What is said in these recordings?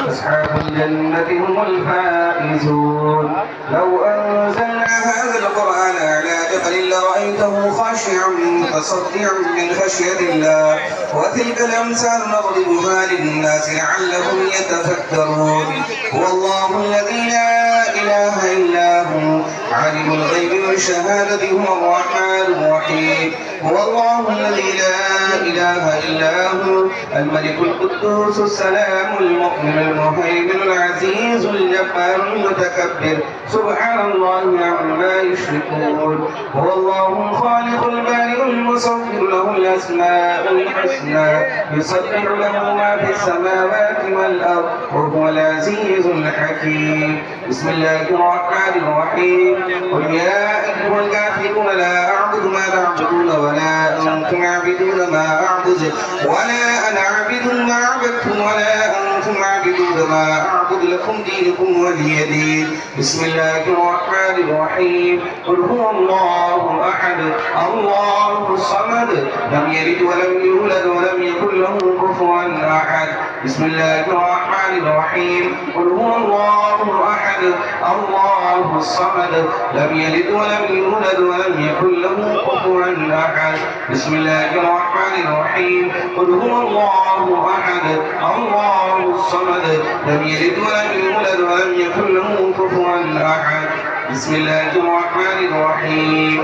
أصحاب الجنة هم الفائزون لو أنزلنا هذا القرآن على جبل لرأيته خاشعا متصدعا من خشية الله وتلك الأمثال نضربها للناس لعلهم يتفكرون هو الله الذي لا إله إلا هو عالم الغيب والشهادة هو الرحمن الرحيم هو الله الذي لا إله إلا هو الملك القدوس السلام المؤمن المهيمن العزيز الجبار المتكبر سبحان الله عما يشركون هو الله الخالق البارئ المصور له الأسماء الحسنى يسبح له ما في السماوات والأرض وهو العزيز الحكيم بسم الله الرحمن الرحيم قل يا أيها الكافرون لا أعبد ما تعبدون ولا أنتم عابدون ما أعبد ولا أنا عابد ما عبدتم ولا أنتم عابدون ما أعبد لكم دينكم ولي دين بسم الله الرحمن الرحيم قل هو الله أحد الله الصمد لم يلد ولم يولد ولم يكن له كفوا أحد بسم الله الرحمن الرحيم قل هو الله أحد الله الصمد لم يلد ولم يولد ولم يكن له كفوا أحد بسم الله الرحمن الرحيم قل هو الله أحد الله الصمد لم يلد ولم يولد ولم يكن له كفوا أحد بسم الله الرحمن الرحيم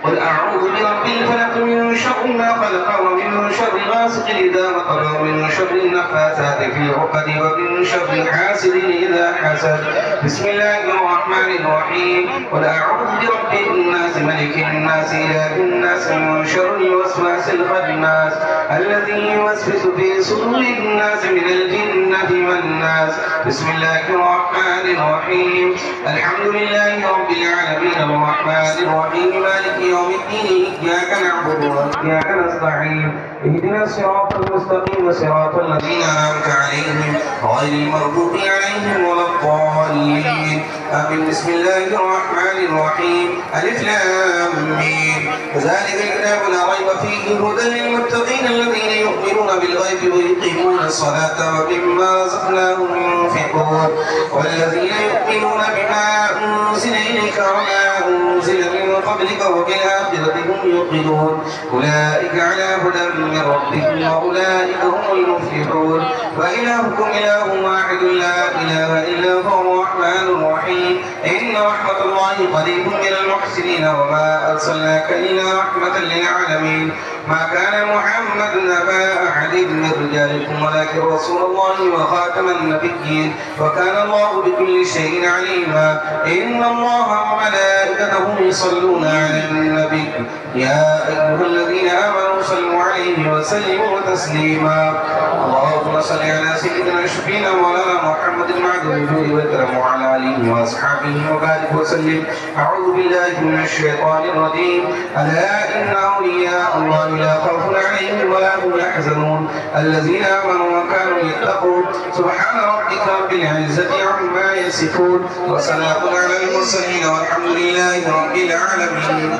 قل أعوذ برب الفلق من شر ما خلق ومن شر غاسق إذا وقب ومن شر النفاثات في العقد ومن شر حاسد إذا حسد بسم الله الرحمن الرحيم قل أعوذ برب الناس ملك الناس إله الناس من شر الوسواس الخناس الذي يوسوس في صدور الناس من الجنة والناس بسم الله الرحمن الرحيم الحمد لله رب العالمين الرحمن الرحيم مالك يوم الدين إياك نعبد وإياك نستعين اهدنا الصراط المستقيم صراط الذين أنعمت عليهم غير المغضوب عليهم ولا الضالين آمين بسم الله الرحمن الرحيم ألف لام ميم ذلك الكتاب لا ريب فيه هدى للمتقين الذين يؤمنون بالغيب ويقيمون الصلاة ومما رزقناهم ينفقون والذين يؤمنون بما أنزل إليك وما أنزل من قبلك وبالآخرة هم يوقنون أولئك على هدى من ربهم وأولئك هم المفلحون وإلهكم إله واحد لا إله إلا هو الرحمن الرحيم إن رحمة الله قريب من المحسنين وما أرسلناك إلا رحمة للعالمين ما كان محمد أبا أحد من رجالكم ولكن رسول الله وخاتم النبيين وكان الله بكل شيء عليما إن الله وملائكته يصلون على النبي يا أيها الذين آمنوا صلوا عليه وسلموا تسليما اللهم صل على سيدنا شفينا مولانا محمد المعدل الجود والكرم وعلى آله وأصحابه وبارك وسلم أعوذ بالله من الشيطان الرجيم ألا إن أولياء الله لا خوف عليهم ولا هم يحزنون الذين آمنوا وكانوا يتقون سبحان ربك رب العزة عما يصفون وسلام على المرسلين والحمد لله رب العالمين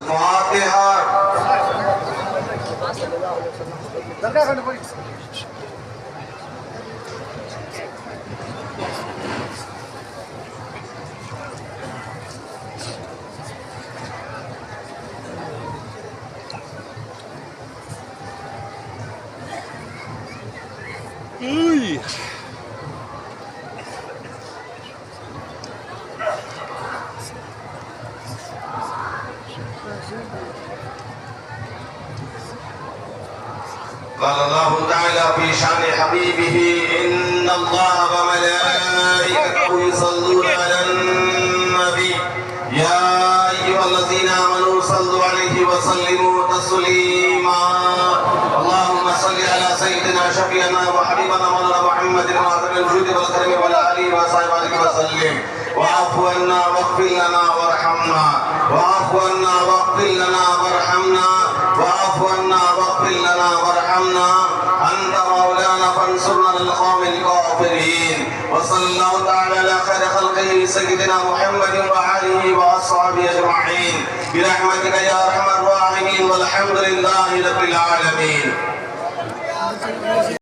فاتحة قال الله تعالى في شأن حبيبه إن الله وملائكته يصلون على النبي يا أيها الذين آمنوا صلوا عليه وسلموا تسليما اللهم وشفيعنا وحبيبنا مولانا محمد وعلى الجود والكرم وعلى اله وصحبه وسلم واعف عنا واغفر لنا وارحمنا واعف عنا واغفر لنا وارحمنا واعف عنا واغفر لنا وارحمنا أنت مولانا فانصرنا للقوم الكافرين وصلى الله تعالى على خير خلقه سيدنا محمد وآله وأصحابه أجمعين برحمتك يا أرحم الراحمين والحمد لله رب العالمين